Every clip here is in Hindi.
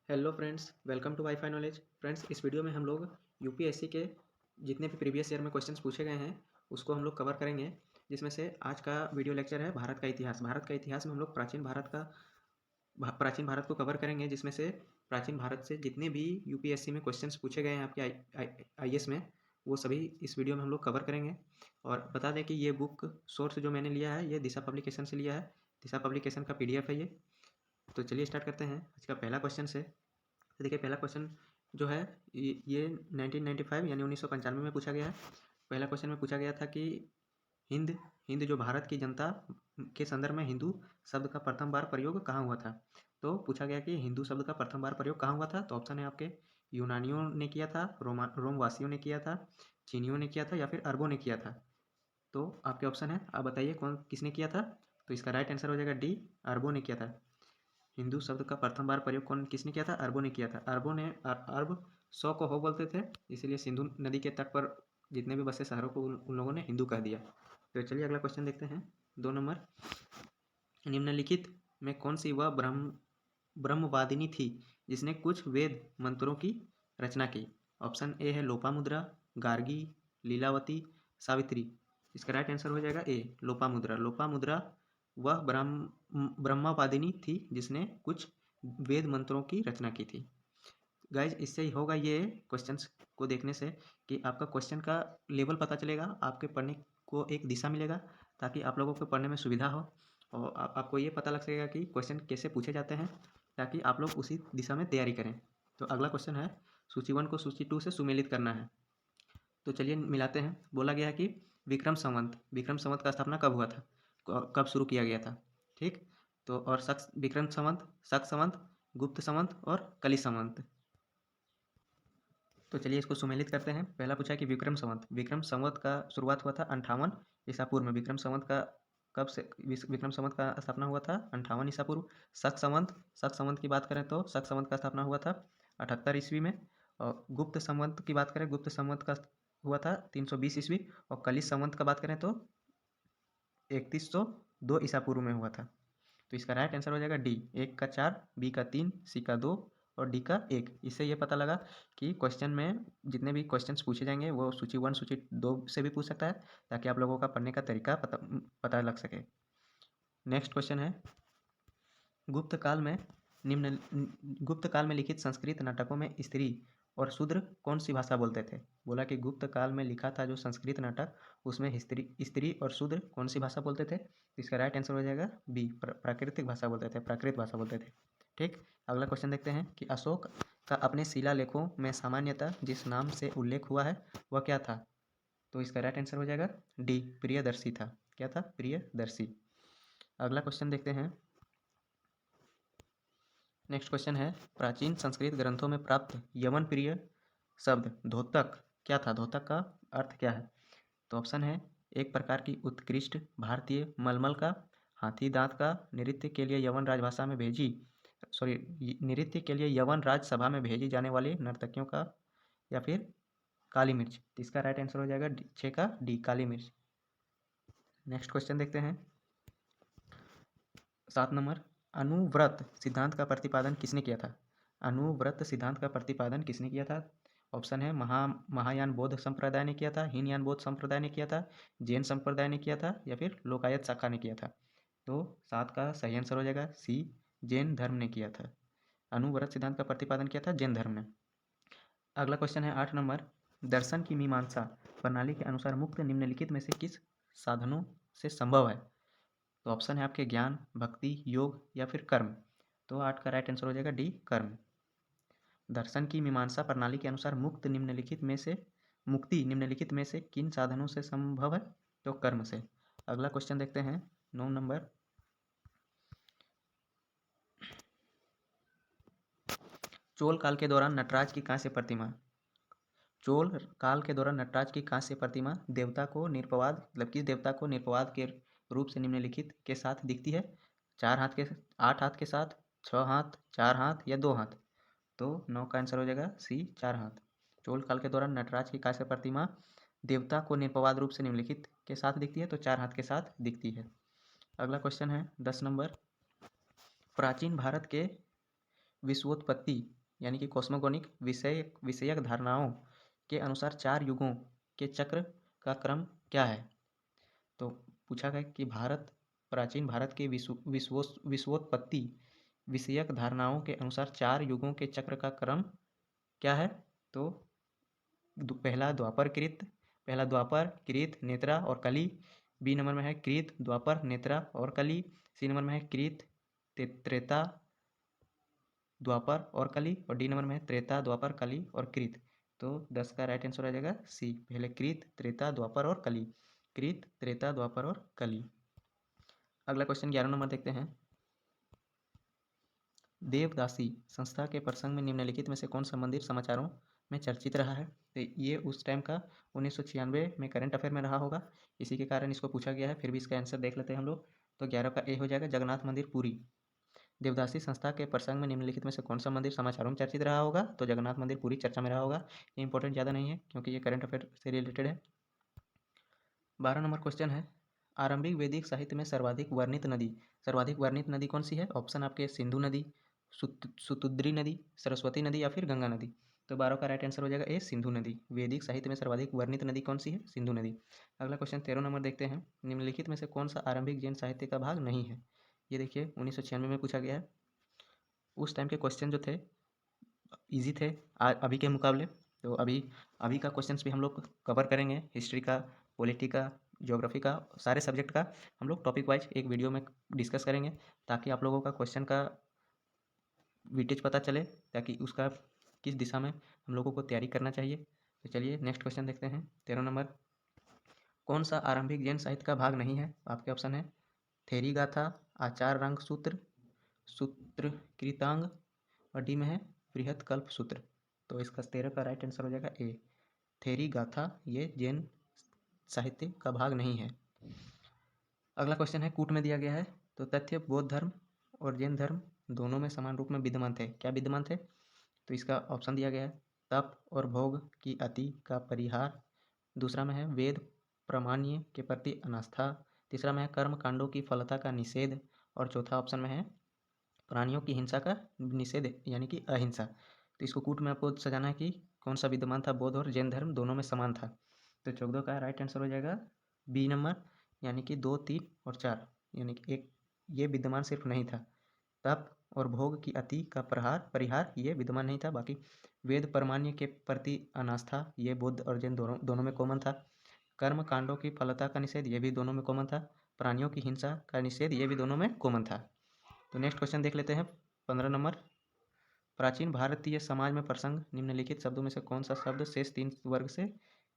Hello friends, welcome to WiFi Knowledge. Friends, इस वीडियो में हम लोग यूपीएससी के जितने भी प्रीवियस ईयर में क्वेश्चंस पूछे गए हैं उसको हम लोग कवर करेंगे। जिसमें से आज का वीडियो लेक्चर है भारत का इतिहास। भारत का इतिहास में हम लोग प्राचीन भारत को कवर करेंगे, जिसमें से प्राचीन भारत से जितने भी यूपीएससी में क्वेश्चंस पूछे गए हैं आपके आईएएस में, वो सभी इस वीडियो में हम लोग कवर करेंगे। और बता दें कि ये बुक सोर्स जो मैंने लिया है ये दिशा पब्लिकेशन से लिया है। दिशा पब्लिकेशन का पीडीएफ है ये। तो चलिए स्टार्ट करते हैं आज का पहला क्वेश्चन से। तो देखिए, पहला क्वेश्चन जो है ये 1995 यानी 1995 में पूछा गया है। पहला क्वेश्चन में पूछा गया था कि हिंद हिंद जो भारत की जनता के संदर्भ में हिंदू शब्द का प्रथम बार प्रयोग कहाँ हुआ था। तो पूछा गया कि हिंदू शब्द का प्रथम बार प्रयोग कहाँ हुआ था। तो ऑप्शन है आपके यूनानियों ने किया था, रोमवासियों ने किया था, चीनियों ने किया था, या फिर अरबों ने किया था। तो आपके ऑप्शन है, आप बताइए कौन किसने किया था। तो इसका राइट आंसर हो जाएगा डी, अरबों ने किया था। हिंदू शब्द का प्रथम बार प्रयोग कौन किसने किया था? अरबों ने किया था। अरबों ने अरब 100 को हो बोलते थे, इसीलिए सिंधु नदी के तट पर जितने भी बसे शहरों को उन लोगों ने हिंदू कह दिया। तो चलिए अगला क्वेश्चन देखते हैं। 2 नंबर, निम्नलिखित में कौन सी वह ब्रह्मवादिनी थी जिसने कुछ वेद मंत्रों की रचना की। ऑप्शन ए है लोपामुद्रा, गार्गी, लीलावती, सावित्री। इसका राइट आंसर हो जाएगा ए, लोपामुद्रा। लोपामुद्रा वह ब्रह्मवादिनी थी जिसने कुछ वेद मंत्रों की रचना की थी। गाइज, इससे ही होगा ये क्वेश्चंस को देखने से कि आपका क्वेश्चन का लेवल पता चलेगा, आपके पढ़ने को एक दिशा मिलेगा, ताकि आप लोगों को पढ़ने में सुविधा हो। और आपको ये पता लग सकेगा कि क्वेश्चन कैसे पूछे जाते हैं, ताकि आप लोग उसी दिशा में तैयारी करें। तो अगला क्वेश्चन है, सूची 1 को सूची 2 से सुमेलित करना है। तो चलिए मिलाते हैं। बोला गया है कि विक्रम संवत का स्थापना कब हुआ था, कब शुरू किया गया था। ठीक। तो और विक्रम संवत, शक संवत, गुप्त संवत और कली संवत। तो चलिए इसको सुमेलित करते हैं। पहला पूछा है कि विक्रम संवत का शुरुआत हुआ था 58 ईसा पूर्व में। विक्रम संवत का कब से विक्रम संवत का स्थापना हुआ था? 58 ईसा पूर्व। शक संवत की बात करें तो शक संवत का स्थापना हुआ था 78 ईस्वी में। और गुप्त संवत की बात करें, गुप्त संवत का हुआ था 320 ईस्वी। और कली संवत का बात करें तो 3102 ईसा पूर्व में हुआ था। तो इसका राइट आंसर हो जाएगा डी, 1 का 4, बी का 3, सी का 2 और डी का 1। इससे ये पता लगा कि क्वेश्चन में जितने भी क्वेश्चंस पूछे जाएंगे वो सूची 1 सूची 2 से भी पूछ सकता है, ताकि आप लोगों का पढ़ने का तरीका पता लग सके। नेक्स्ट क्वेश्चन है, गुप्त काल में लिखित संस्कृत नाटकों में स्त्री और शूद्र कौन सी भाषा बोलते थे। बोला कि गुप्त काल में लिखा था जो संस्कृत नाटक, उसमें स्त्री और शूद्र कौन सी भाषा बोलते थे। इसका राइट आंसर हो जाएगा बी, प्राकृतिक भाषा बोलते थे, प्राकृत भाषा बोलते थे। ठीक। अगला क्वेश्चन देखते हैं कि अशोक का अपने शिलालेखों में सामान्यतः जिस नाम से उल्लेख हुआ है वह क्या था। तो इसका राइट आंसर हो जाएगा डी, प्रियदर्शी था। क्या था? प्रियदर्शी। अगला क्वेश्चन देखते हैं। नेक्स्ट क्वेश्चन है, प्राचीन संस्कृत ग्रंथों में प्राप्त यवन प्रिय शब्द धोतक क्या था। धोतक का अर्थ क्या है। तो ऑप्शन है, एक प्रकार की उत्कृष्ट भारतीय मलमल का, हाथी दांत का, नृत्य के लिए यवन राजसभा में भेजी जाने वाली नर्तकियों का, या फिर काली मिर्च। तो इसका राइट आंसर हो जाएगा 6 का डी, काली मिर्च। नेक्स्ट क्वेश्चन देखते हैं। 7 नंबर, अनुव्रत सिद्धांत का प्रतिपादन किसने किया था। अनुव्रत सिद्धांत का प्रतिपादन किसने किया था। ऑप्शन है, महायान बौद्ध संप्रदाय ने किया था, हीनयान बौद्ध संप्रदाय ने किया था, जैन संप्रदाय ने किया था, या फिर लोकायत शाखा ने किया था। तो 7 का सही आंसर हो जाएगा सी, जैन धर्म ने किया था। अनुव्रत सिद्धांत का प्रतिपादन किया था जैन धर्म ने। अगला क्वेश्चन है 8 नंबर, दर्शन की मीमांसा प्रणाली के अनुसार मुक्त निम्नलिखित में से किस साधनों से संभव है। तो ऑप्शन है आपके ज्ञान, भक्ति, योग या फिर कर्म। तो 8 का राइट आंसर हो जाएगा डी, कर्म। दर्शन की मीमांसा प्रणाली के अनुसार मुक्ति निम्नलिखित में से किन साधनों से संभव है। तो कर्म से। अगला क्वेश्चन देखते हैं 9 नंबर, चोल काल के दौरान नटराज की कांस्य प्रतिमा देवता को निरपवाद, मतलब किस देवता को निरपवाद के रूप से निम्नलिखित के साथ दिखती है। 8 हाथ के साथ, 6 हाथ, 4 हाथ या 2 हाथ। तो 9 का आंसर हो जाएगा सी, 4 हाथ। चोल काल के दौरान नटराज की कांस्य प्रतिमा देवता को निरपवाद रूप से निम्नलिखित के साथ दिखती है, तो 4 हाथ के साथ दिखती है। अगला क्वेश्चन है 10 नंबर, प्राचीन भारत के विश्वोत्पत्ति यानी कि कॉस्मोगोनिक विषयक धारणाओं के अनुसार 4 युगों के चक्र का क्रम क्या है? तो पूछा गया कि प्राचीन भारत के विश्वोत्पत्ति विषयक धारणाओं के अनुसार 4 युगों के चक्र का क्रम क्या है? तो पहला द्वापर कृत नेत्रा और कली, बी नंबर में है कृत द्वापर नेत्रा और कली, सी नंबर में है कृत त्रेता द्वापर और कली, और डी नंबर में है त्रेता द्वापर कली और कृत। तो 10 का राइट आंसर हो जाएगा सी, पहले कृत त्रेता द्वापर और कली, कृत त्रेता द्वापर और कली। अगला क्वेश्चन 11 नंबर देखते हैं। देवदासी संस्था के प्रसंग में निम्नलिखित में से कौन सा मंदिर समाचारों में चर्चित रहा है? तो ये उस टाइम का 1996 में करंट अफेयर में रहा होगा, इसी के कारण इसको पूछा गया है। फिर भी इसका आंसर देख लेते हैं हम लोग। तो 11 का ए हो जाएगा, जगन्नाथ मंदिर पुरी। देवदासी संस्था के प्रसंग में निम्नलिखित में से कौन सा मंदिर समाचारों में चर्चित रहा होगा? तो जगन्नाथ मंदिर पूरी चर्चा में रहा होगा। ये इंपॉर्टेंट ज़्यादा नहीं है क्योंकि ये करंट अफेयर से रिलेटेड है। 12 नंबर क्वेश्चन है, आरंभिक वैदिक साहित्य में सर्वाधिक वर्णित नदी कौन सी है? ऑप्शन आपके सिंधु नदी, सुतुद्री नदी, सरस्वती नदी या फिर गंगा नदी। तो 12 का राइट आंसर हो जाएगा ए, सिंधु नदी। वैदिक साहित्य में सर्वाधिक वर्णित नदी कौन सी है? सिंधु नदी। अगला क्वेश्चन 13 नंबर देखते हैं। निम्नलिखित में से कौन सा आरंभिक जैन साहित्य का भाग नहीं है? ये देखिए 1996 में पूछा गया है। उस टाइम के क्वेश्चन जो थे ईजी थे अभी के मुकाबले। तो अभी का क्वेश्चंस भी हम लोग कवर करेंगे, हिस्ट्री का, पॉलिटी का, ज्योग्राफी का, सारे सब्जेक्ट का हम लोग टॉपिक वाइज एक वीडियो में डिस्कस करेंगे, ताकि आप लोगों का क्वेश्चन का वेटेज पता चले, ताकि उसका किस दिशा में हम लोगों को तैयारी करना चाहिए। तो चलिए नेक्स्ट क्वेश्चन देखते हैं। 13 नंबर, कौन सा आरंभिक जैन साहित्य का भाग नहीं है? आपके ऑप्शन है थेरी गाथा, आचार रंग सूत्र, सूत्र कृतांग, और डी में है बृहत कल्प सूत्र। तो इसका 13 का राइट आंसर हो जाएगा ए, थेरी गाथा। ये जैन साहित्य का भाग नहीं है। अगला क्वेश्चन है, कूट में दिया गया है। तो तथ्य बौद्ध धर्म और जैन धर्म दोनों में समान रूप में विद्यमान थे। क्या विद्यमान थे? तो इसका ऑप्शन दिया गया है, तप और भोग की अति का परिहार, दूसरा में है वेद प्रामाण्य के प्रति अनास्था, तीसरा में है कर्म कांडों की फलता का निषेध, और चौथा ऑप्शन में है प्राणियों की हिंसा का निषेध यानी कि अहिंसा। तो इसको कूट में आपको सजाना है कि कौन सा विद्यमान था, बौद्ध और जैन धर्म दोनों में समान था। तो 14 का राइट आंसर हो जाएगा बी नंबर, यानी कि 2, 3 और 4, यानी कि एक ये विद्यमान सिर्फ नहीं था। तप और भोग की अति का परिहार ये विद्यमान नहीं था। बाकी वेद परमान्य के प्रति अनास्था ये बौद्ध और जैन दोनों में कॉमन था। कर्म कांडों की फलता का निषेध ये भी दोनों में कॉमन था। प्राणियों की हिंसा का निषेध ये भी दोनों में कॉमन था। तो नेक्स्ट क्वेश्चन देख लेते हैं। 15 नंबर, प्राचीन भारतीय समाज में प्रसंग निम्नलिखित शब्दों में से कौन सा शब्द शेष 3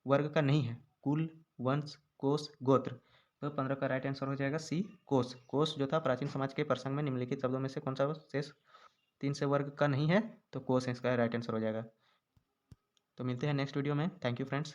वर्ग का नहीं है? कुल, वंश, कोश, गोत्र। तो 15 का राइट आंसर हो जाएगा सी, कोश। कोश जो था प्राचीन समाज के प्रसंग में निम्नलिखित शब्दों में से कौन सा शेष 3 से वर्ग का नहीं है? तो कोश इसका राइट आंसर हो जाएगा। तो मिलते हैं नेक्स्ट वीडियो में। Thank you friends.